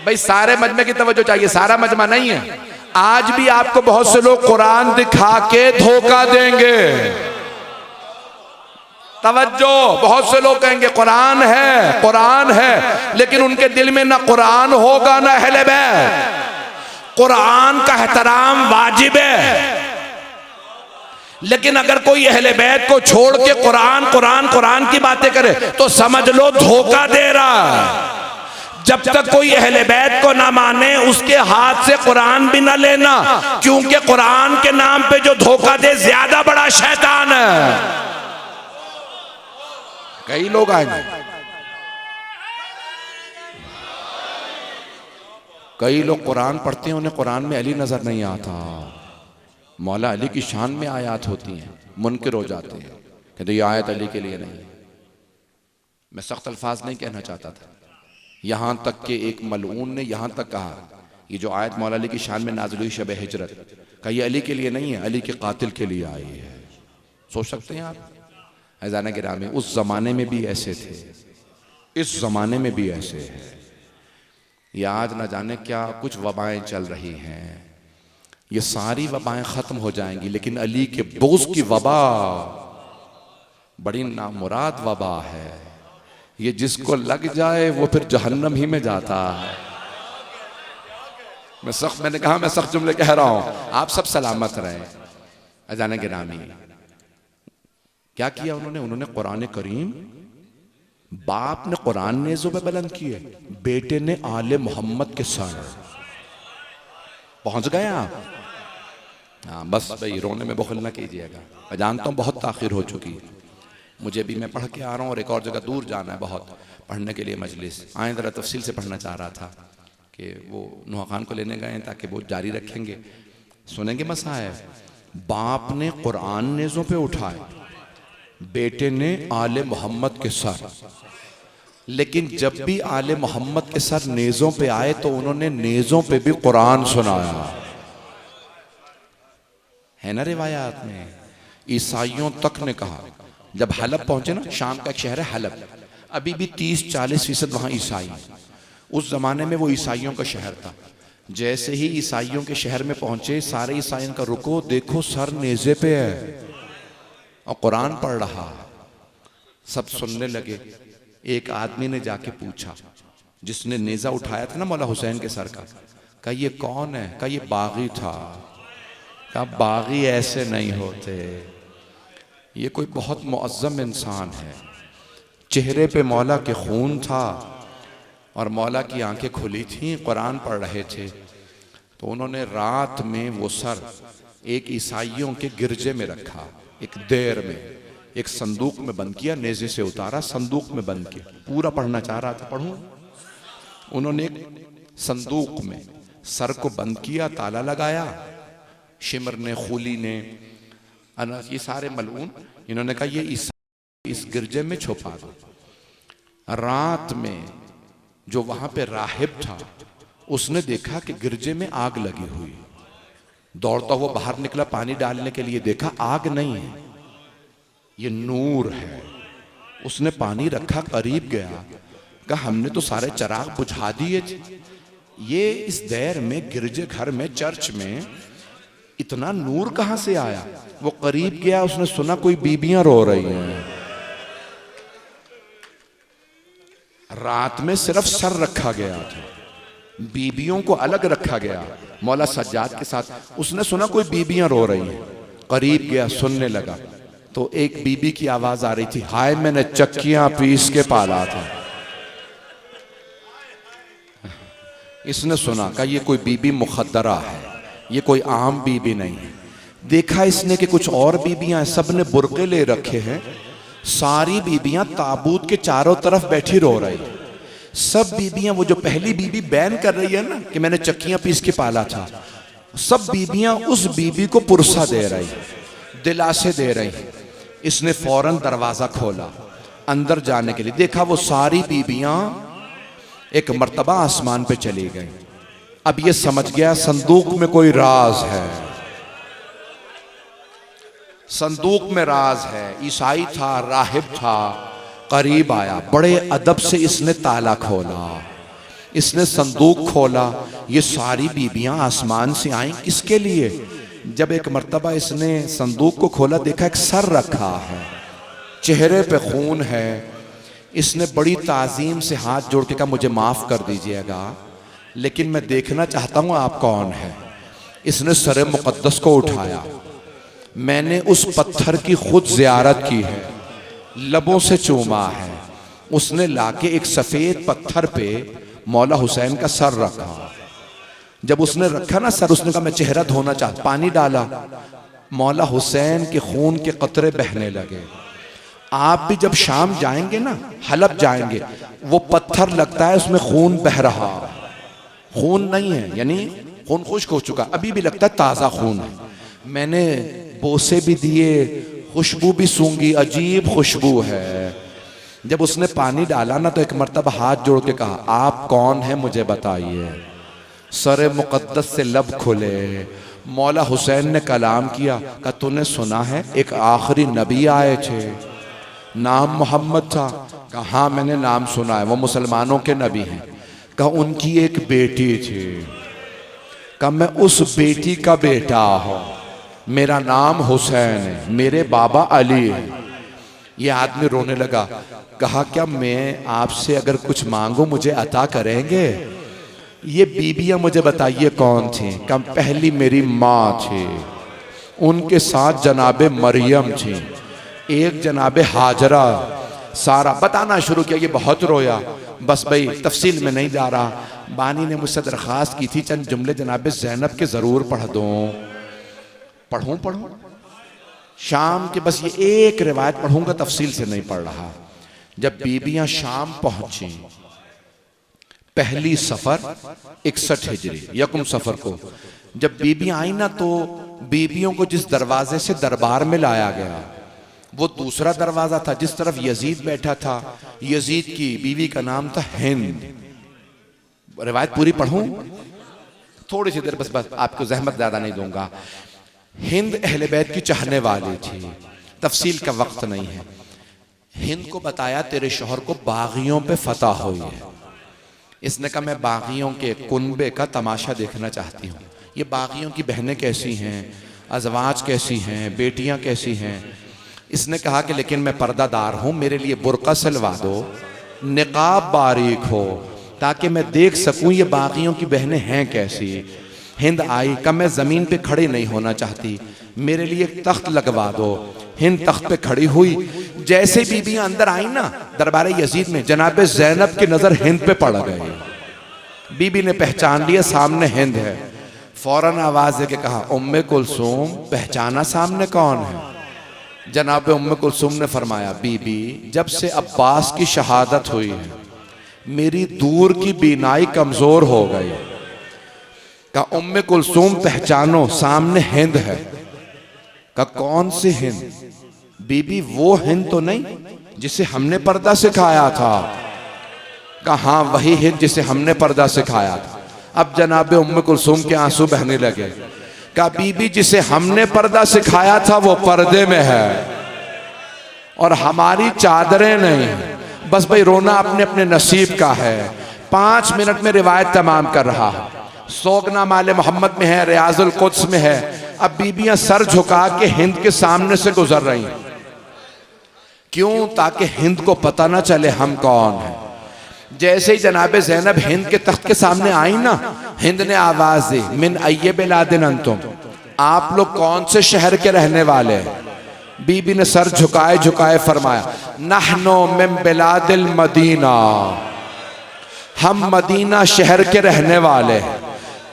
भाई सारे मजमे की तवज्जो चाहिए, सारा मजमा नहीं है। आज भी आपको बहुत से लोग कुरान दिखा के धोखा देंगे। तवज्जो, बहुत से लोग कहेंगे कुरान है, कुरान है, लेकिन उनके दिल में ना कुरान होगा ना अहले बैत। कुरान का एहतराम वाजिब है, लेकिन अगर कोई अहले बैत को छोड़ के कुरान कुरान कुरान की बातें करे तो समझ लो धोखा दे रहा है। जब तक कोई अहले बैत को ना माने उसके हाथ से कुरान भी ना लेना, क्योंकि कुरान के नाम पे जो धोखा दे ज्यादा बड़ा शैतान है। कई लोग आएंगे, कई लोग कुरान पढ़ते हैं, उन्हें कुरान में अली नजर नहीं आता। मौला अली की शान में आयत होती हैं, मुनकिर हो जाते हैं, कहते ये आयत अली के लिए नहीं। मैं सख्त अल्फाज नहीं कहना चाहता था, यहां तक कि एक मलऊन ने यहां तक कहा ये जो आयत मौला अली की शान में नाज़िल हुई शब हिजरत, का ये अली के लिए नहीं है, अली के कातिल के लिए आई है। सोच सकते हैं आप अज़ाना गिरामी, उस जमाने में भी ऐसे थे, इस जमाने में भी ऐसे हैं। ये आज ना जाने क्या कुछ वबाएं चल रही हैं, ये सारी वबाएं खत्म हो जाएंगी, लेकिन अली के बोझ की वबा बड़ी नामुराद वबा है। ये जिसको लग जाए वो फिर जहन्नम ही में जाता है। मैंने कहा मैं सख्त जुमले कह रहा हूं, आप सब सलामत रहें। अज़ाना गिरामी, क्या किया उन्होंने कुरान करीम, बाप ने कुरान नेज़ों पे बुलंद किए, बेटे ने आले मोहम्मद के सर। पहुंच गए आप? हाँ बस भाई रोने में बुखल ना कीजिएगा, मैं जानता हूँ बहुत ताखिर हो चुकी है। मुझे भी, मैं पढ़ के आ रहा हूँ और एक और जगह दूर जाना है बहुत पढ़ने के लिए मजलिस। आए ज़रा तफसील से पढ़ना चाह रहा था कि वो नुहा खान को लेने गए ताकि वो जारी रखेंगे, सुनेंगे मसाइब। बाप ने कुरान नेज़ों पे उठाए, बेटे ने आले मोहम्मद के सर। लेकिन जब भी आले मोहम्मद के सर नेज़ों पे आए तो उन्होंने नेज़ों पे भी कुरान सुनाया, है ना रिवायात में। ईसाइयों तक ने कहा, जब हलब पहुंचे ना, शाम का एक शहर है हलब, अभी भी 30-40% वहां ईसाई। उस जमाने में वो ईसाइयों का शहर था। जैसे ही ईसाइयों के शहर में पहुंचे, सारे ईसाइयों का रुको, देखो सर नेज़े पे है और कुरान पढ़ रहा। सब सुनने लगे। एक आदमी ने जाके पूछा, जिसने नेज़ा उठाया था ना मौला हुसैन के सर का, कहा ये कौन है? कहा ये बागी था। कहा बागी ऐसे नहीं होते, ये कोई बहुत मुअज़्ज़म इंसान है। चेहरे पे मौला के खून था और मौला की आंखें खुली थीं, कुरान पढ़ रहे थे। तो उन्होंने रात में वो सर एक ईसाइयों के गिरजे में रखा, एक देर में, एक संदूक में बंद किया, नेज़े से उतारा, संदूक में बंद किया। पूरा पढ़ना चाह रहा था, पढ़ूं। उन्होंने एक संदूक में सर को बंद किया, ताला लगाया। शिमर ने, खूली ने, अनस ये सारे मलऊन, इन्होंने कहा ये इस गिरजे में छुपा दो। रात में जो वहां पे राहिब था उसने देखा कि गिरजे में आग लगी हुई, दौड़ता हुआ बाहर निकला पानी डालने के लिए, देखा आग नहीं है, ये नूर है। उसने पानी रखा, करीब गया, कहा हमने तो सारे चिराग बुझा दिए थे, ये इस देर में गिरजे घर में चर्च में इतना नूर कहां से आया। वो करीब गया, उसने सुना कोई बीबियां रो रही हैं। रात में सिर्फ सर रखा गया था, बीबियों को अलग रखा गया मौला सज्जाद के साथ। उसने सुना कोई बीबियां रो रही हैं, करीब गया, सुनने लगा तो एक बीबी की आवाज आ रही थी, हाय मैंने चक्कियां पीस के पाला था। इसने सुना, कहा ये कोई बीबी मुखद्दरा है, ये कोई आम बीबी नहीं है। देखा इसने कि कुछ और बीबियां, सबने बुर्के ले रखे हैं, सारी बीबियां ताबूत के चारों तरफ बैठी रो रही। सब बीबियां, वो जो पहली बीबी बयान कर रही है ना कि मैंने चक्कियां पीस के पाला था, सब बीबियां उस बीबी को पुरसा दे रही, दिलासे दे रही। इसने फौरन दरवाजा खोला अंदर जाने के लिए, देखा वो सारी बीबियां एक मर्तबा आसमान पे चली गई। अब ये समझ गया संदूक में कोई राज है, संदूक में राज है। ईसाई था, राहिब था, करीब आया, बड़े अदब से इसने ताला खोला, इसने संदूक खोला। ये सारी बीबियां आसमान से आई, किसके लिए? जब एक मर्तबा इसने संदूक को खोला, देखा एक सर रखा है, चेहरे पे खून है। इसने बड़ी ताजीम से हाथ जोड़ के कहा मुझे माफ कर दीजिएगा, लेकिन मैं देखना चाहता हूं आप कौन है। इसने सर मुकद्दस को उठाया, मैंने उस पत्थर की खुद जियारत की है, लबों से चूमा है। उसने लाके एक सफेद पत्थर पे मौला हुसैन का सर रखा। जब उसने रखा ना सर, उसने कहा मैं चेहरा धोना चाहता, पानी डाला, मौला हुसैन के खून के कतरे बहने लगे। आप भी जब शाम जाएंगे ना, हलब जाएंगे, वो पत्थर लगता है उसमें खून बह रहा, खून नहीं है, यानी खून खुश्क हो चुका, अभी भी लगता है ताजा खून है। मैंने बोसे भी दिए, खुशबू भी सूंघी, अजीब खुशबू है। जब उसने पानी डाला ना तो एक मर्तबा हाथ जोड़ के कहा आप कौन है मुझे बताइए। सरे मुकद्दस से लब खुले, मौला हुसैन ने कलाम किया, कहा तूने सुना है एक आखिरी नबी आए थे, नाम मोहम्मद था? कहा हाँ मैंने नाम सुना है, वो मुसलमानों के नबी हैं। कहा उनकी एक बेटी थी, कहा मैं उस बेटी का बेटा हूं, मेरा नाम हुसैन है, मेरे बाबा अली है। ये आदमी रोने लगा, कहा क्या मैं आपसे अगर कुछ मांगू मुझे अता करेंगे? ये बीबियां मुझे बताइए कौन थी? कहा पहली मेरी माँ थी, उनके साथ जनाबे मरियम थी, एक जनाबे हाजरा। सारा बताना शुरू किया, ये बहुत रोया। बस भाई तफसील में नहीं जा रहा, बानी ने मुझसे दरख्वास्त की थी चंद जुमले जनाबे ज़ैनब के ज़रूर पढ़ दूँ। पढ़ूं शाम के, बस ये एक रिवायत पढ़ूंगा, तफसील से नहीं पढ़ रहा। जब बीबियां शाम पहुंची, पहली सफर 61 हिजरी यकुम सफर को, जब बीबियां आई ना तो बीबियों को जिस दरवाजे से दरबार में लाया गया वो दूसरा दरवाजा था जिस तरफ यजीद बैठा था। यजीद की बीवी का नाम था हिंद। रिवायत पूरी पढ़ूं? थोड़ी सी देर, बस आपको जहमत ज्यादा नहीं दूंगा। हिंद अहले बैत की चाहने वाली थी, तफसील का वक्त नहीं है। हिंद को बताया तेरे शौहर को बागियों पे फतह हुई है। इसने कहा मैं बागियों के कुनबे का तमाशा देखना चाहती हूँ। ये बागियों की बहनें कैसी हैं, अजवाज कैसी हैं, बेटियां कैसी हैं। इसने कहा कि लेकिन मैं पर्दादार हूँ, मेरे लिए बुर्का सिलवा दो, निकाब बारीक हो, ताकि मैं देख सकूं ये बागियों की बहनें हैं कैसी। हिंद आई, कहा मैं जमीन पे खड़ी नहीं होना चाहती, मेरे लिए एक तख्त लगवा दो। हिंद तख्त पे खड़ी हुई। जैसे बीबियां अंदर आई ना दरबार यजीद में, जनाबे ज़ैनब की नजर हिंद पे पड़ गई। बीबी ने पहचान लिया सामने हिंद है, फौरन आवाज देके कहा उम्मे कुलसूम, पहचाना सामने कौन है? जनाब उम्मे कुलसूम ने फरमाया बीबी जब से अब्बास की शहादत हुई है मेरी दूर की बीनाई कमजोर हो गई। कहा उम्मे कुलसूम पहचानो, सामने हिंद है। का कौन सी हिंद? बीबी वो हिंद तो नहीं जिसे हमने पर्दा सिखाया था? कहा हाँ वही हिंद जिसे हमने पर्दा सिखाया था। अब जनाब उम्मे कुलसूम के आंसू बहने लगे। कहा बीबी जिसे हमने पर्दा सिखाया था वो पर्दे में है और हमारी चादरें नहीं। बस भाई रोना अपने अपने नसीब का है। 5 मिनट में रिवायत तमाम कर रहा है। सोगना माले मोहम्मद में है, रियाजुल कुद्स में है। अब बीबियां सर झुका के हिंद के सामने से गुजर रही हैं। क्यों? ताकि हिंद को पता ना चले हम कौन हैं। जैसे ही जनाब ज़ैनब हिंद के तख्त के सामने आई ना, हिंद ने आवाज दी, मिन अय्ये बिलादिन अंतुम, आप लोग कौन से शहर के रहने वाले हैं? बीबी ने सर झुकाए झुकाए फरमाया, नहनो मिन बिलादिल मदीना, हम मदीना शहर के रहने वाले हैं।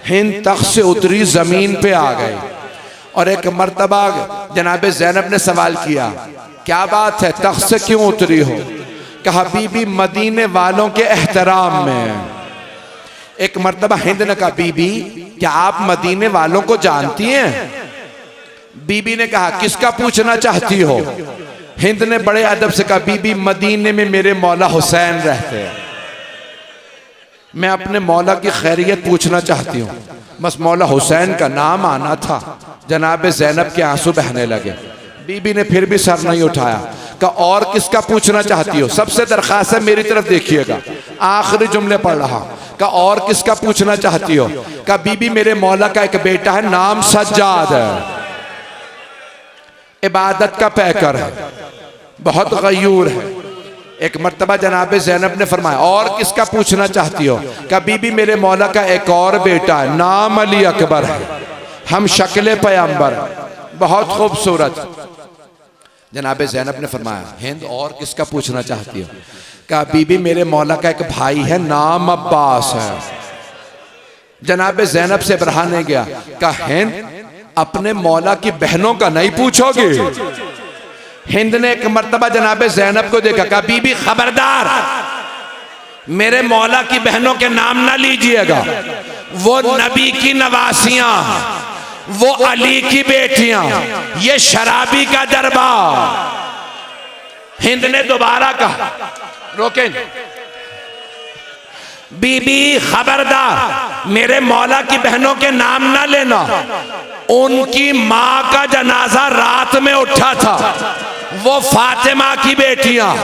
हिंद तख्त से उतरी, जमीन पे आ गई और एक मर्तबा जनाब ज़ैनब ने सवाल किया, क्या बात है, तख्त से क्यों उतरी हो? कहा बीबी मदीने वालों के एहतराम में। एक मर्तबा हिंद ने कहा, बीबी क्या आप मदीने वालों को जानती हैं? बीबी ने कहा, किसका पूछना चाहती हो? हिंद ने बड़े अदब से कहा, बीबी मदीने में मेरे मौला हुसैन रहते हैं, मैं अपने मौला की खैरियत पूछना चाहती हूँ। बस मौला हुसैन का नाम आना था। जनाब ज़ैनब के आंसू बहने लगे। बीबी ने फिर भी सर नहीं उठाया। कहा और किसका पूछना चाहती हो? सबसे दरखास्त है मेरी तरफ देखिएगा, आखिरी जुमले पढ़ रहा। कहा और किसका पूछना चाहती हो? कहा बीबी मेरे मौला का एक बेटा है, नाम सज्जाद है, इबादत का पैकर है, बहुत गयूर है। एक मर्तबा जनाब ज़ैनब ने फरमाया और किसका पूछना चाहती हो? कहा बीबी मेरे मौला का एक और बेटा है, नाम अली अकबर है, हम शक्ल पैगंबर, बहुत खूबसूरत। जनाब ज़ैनब ने फरमाया, हिंद और किसका पूछना चाहती हो? कहा बीबी मेरे मौला का एक भाई है, नाम अब्बास है। जनाब ज़ैनब से बरहाने गया। कहा हिंद अपने मौला की बहनों का नहीं पूछोगे? हिंद ने एक मर्तबा जनाब ज़ैनब को देखा। कहा बीबी खबरदार, मेरे मौला की बहनों के नाम ना लीजिएगा, वो नबी की नवासियां, वो अली की बेटियां, ये शराबी का दरबार। हिंद ने दोबारा कहा, रोकें बीबी खबरदार, मेरे मौला की बहनों के नाम ना लेना, उनकी माँ का जनाजा रात में उठा था, वो फातिमा की बेटियां,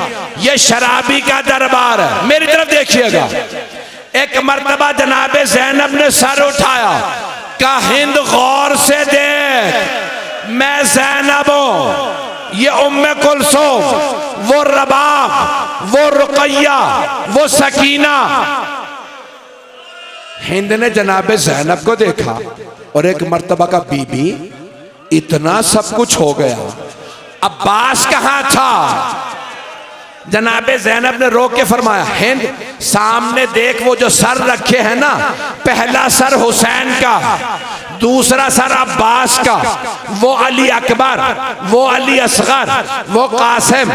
ये शराबी का दरबार है। मेरी तरफ देखिएगा। एक मर्तबा जनाब ज़ैनब ने सर उठाया। कहा हिंद गौर से देख, मैं ज़ैनब हूं, ये उम्मे कुलसूम, वो रबाब, वो रुकैया, वो सकीना। हिंद ने जनाब ज़ैनब को देखा और एक मर्तबा का बीबी इतना सब कुछ हो गया, अब्बास कहां था? जनाब ज़ैनब ने रोक के फरमाया, हिंद सामने देख, वो जो सर रखे हैं ना, पहला सर हुसैन का, दूसरा सर अब्बास का, वो अली अकबर, वो अली असगर, वो कासिम।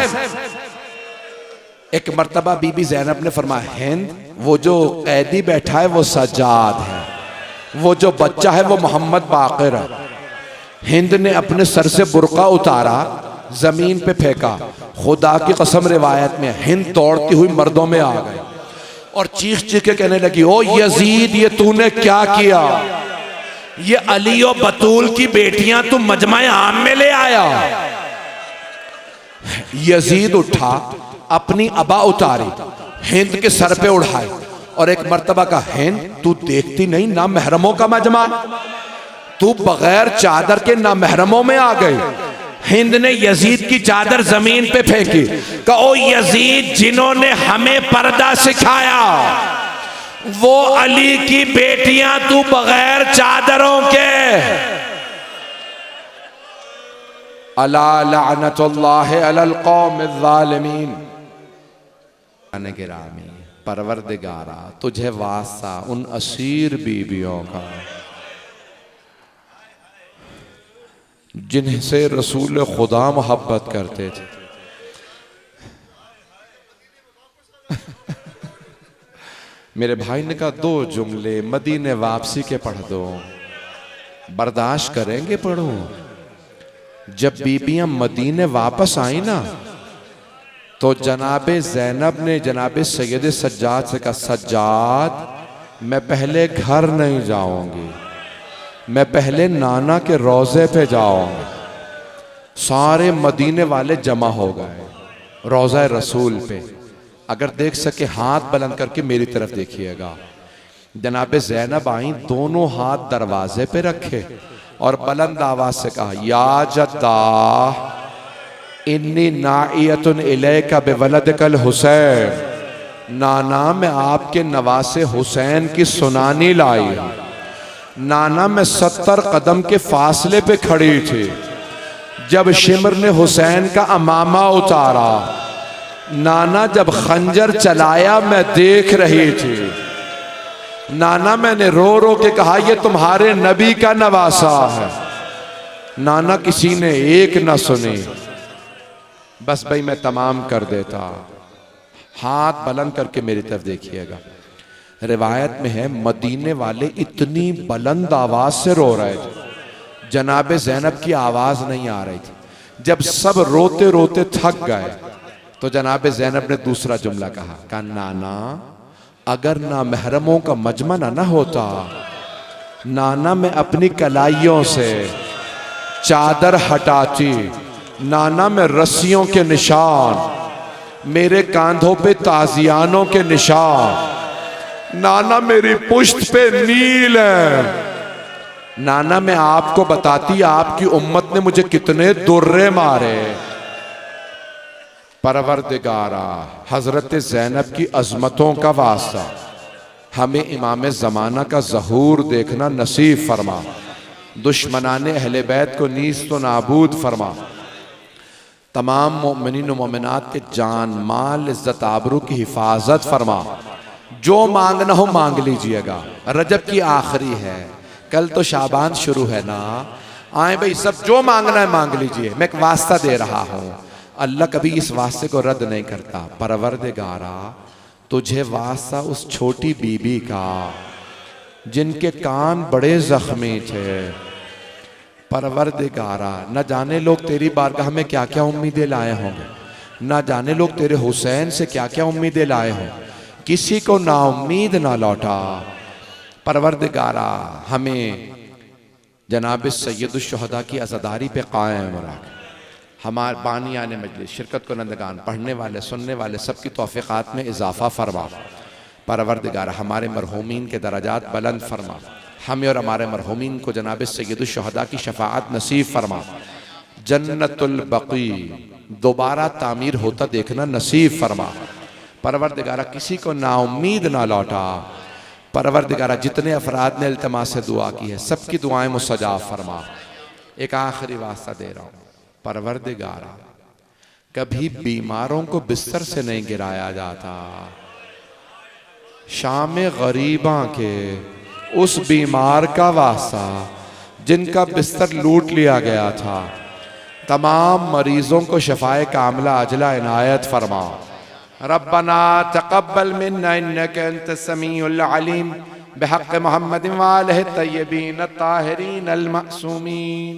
एक मर्तबा बीबी ज़ैनब ने फरमाया, हिंद वो जो कैदी बैठा है वो सज्जाद है, वो जो बच्चा है वो मोहम्मद बाक़िर है। हिंद ने अपने सर से बुर्का उतारा, जमीन पे फेंका। खुदा की कसम रिवायत में हिंद तोड़ती हुई मर्दों में आ गई और चीख चीख के कहने लगी, ओ यजीद ये तूने क्या किया? ये अली और बतूल की बेटियां तू मजमा आम में ले आया। यजीद उठा, अपनी अबा उतारी, हिंद के सर पे उड़ाई और एक मर्तबा का, हिंद तू देखती नहीं ना महरमों का मजमा, तू बगैर चादर के ना महरमों में आ गई। हिंद ने यजीद की चादर जमीन पे फेंकी। कहो यजीद जिन्होंने हमें पर्दा सिखाया, वो अली की बेटियां तू बगैर चादरों के। अला लअनतुल्लाहि अलल कौमिज़ ज़ालिमीन। गिरामी परवरदिगारा तुझे वास्ता उन असीर बीबियों का जिनसे रसूल खुदा मोहब्बत करते थे। मेरे भाई ने कहा 2 जुमले मदीने वापसी के पढ़ दो। बर्दाश्त करेंगे? पढ़ो। जब बीबियां मदीने वापस आई ना, तो जनाबे ज़ैनब ने जनाबे सैयद सज्जाद से कहा, सज्जाद मैं पहले घर नहीं जाऊंगी, मैं पहले नाना के रोज़े पे जाऊंगी। सारे मदीने वाले जमा हो गए रोज़ा रसूल पे। अगर देख सके हाथ बुलंद करके मेरी तरफ देखिएगा। जनाबे ज़ैनब आई, दोनों हाथ दरवाजे पे रखे और बुलंद आवाज से कहा, या जद्दा इन्नी नाइयतुन इलैका बिवलदिकल हुसैन, नाना मैं आपके नवासे हुसैन की सुनानी लाई। नाना मैं 70 कदम के फासले पे खड़ी थी जब शिमर ने हुसैन का अमामा उतारा। नाना जब खंजर चलाया मैं देख रही थी। नाना मैंने रो रो के कहा, ये तुम्हारे नबी का नवासा है। नाना किसी ने एक ना सुनी। बस भाई मैं तमाम कर देता। हाथ बुलंद करके मेरी तरफ देखिएगा। रिवायत में है मदीने वाले इतनी बुलंद आवाज से रो रहे थे, जनाबे ज़ैनब की आवाज नहीं आ रही थी। जब सब रोते रोते थक गए तो जनाबे ज़ैनब ने दूसरा जुमला कहा, नाना अगर ना महरमों का मजमना ना होता, नाना मैं अपनी कलाइयों से चादर हटाती, नाना मैं रस्सियों के निशान, मेरे कांधों पे ताजियानों के निशान, नाना मेरी पुश्त पे नील है। नाना मैं आपको बताती आपकी उम्मत ने मुझे कितने दुर्रे मारे। परवरदिगारा हजरत ज़ैनब की अजमतों का वास्ता हमें इमाम ज़माना का ज़हूर देखना नसीब फरमा। दुश्मनाने अहले बैत को नीस्त तो नाबूद फरमा। तमाम मोमिनीन व मोमिनात के जान माल इज्जत आबरू की हिफाजत फरमा। जो मांगना हो मांग लीजिएगा। रजब की आखिरी है, कल तो शाबान शुरू है ना। आए भाई सब जो मांगना है मांग लीजिए। मैं एक वास्ता दे रहा हूँ, अल्लाह कभी इस वास्ते को रद्द नहीं करता। परवरदिगारा तुझे वास्ता उस छोटी बीबी का जिनके कान बड़े जख्मी थे। परवरदिगारा न जाने लोग तेरी बारगाह में क्या क्या उम्मीदें लाए होंगे, न जाने लोग तेरे हुसैन से क्या क्या उम्मीदें लाए हों। किसी को ना उम्मीद ना लौटा। परवरदिगारा हमें जनाब सैयदुश शुहदा की अज़ादारी पे कायम रख। हमारे बानियाने मजलिस, शिरकत कुनंदगान, पढ़ने वाले सुनने वाले सबकी तौफ़ीक़ात में इजाफ़ा फरमा। परवरदिगार हमारे मरहूमीन के दराजात बुलंद फरमा। हमें और हमारे मरहूमीन को जनाब सैयदुश शुहदा की शफ़ाअत नसीब फरमा। जन्नतुल बक़ी दोबारा तामीर होता देखना नसीब फरमा। परवरदिगारा किसी को नाउम्मीद ना लौटा। परवरदिगारा जितने अफराद ने इल्तिमास से दुआ की है सबकी दुआएं मुस्तजाब फरमा। एक आखिरी वास्ता दे रहा हूँ। परवरदिगारा कभी बीमारों को बिस्तर से नहीं गिराया जाता। शाम गरीबा के उस बीमार का वास्ता जिनका बिस्तर लूट लिया गया था, तमाम मरीजों को शफाए कामिला अजला इनायत फरमा। रब्बना तक़ब्बल मिन्ना इन्नका अंतस समीउल अलीम बिहक़्क़ि मुहम्मदिन व आलिहि तय्यबीन अत्ताहिरीन अल मासूमीन।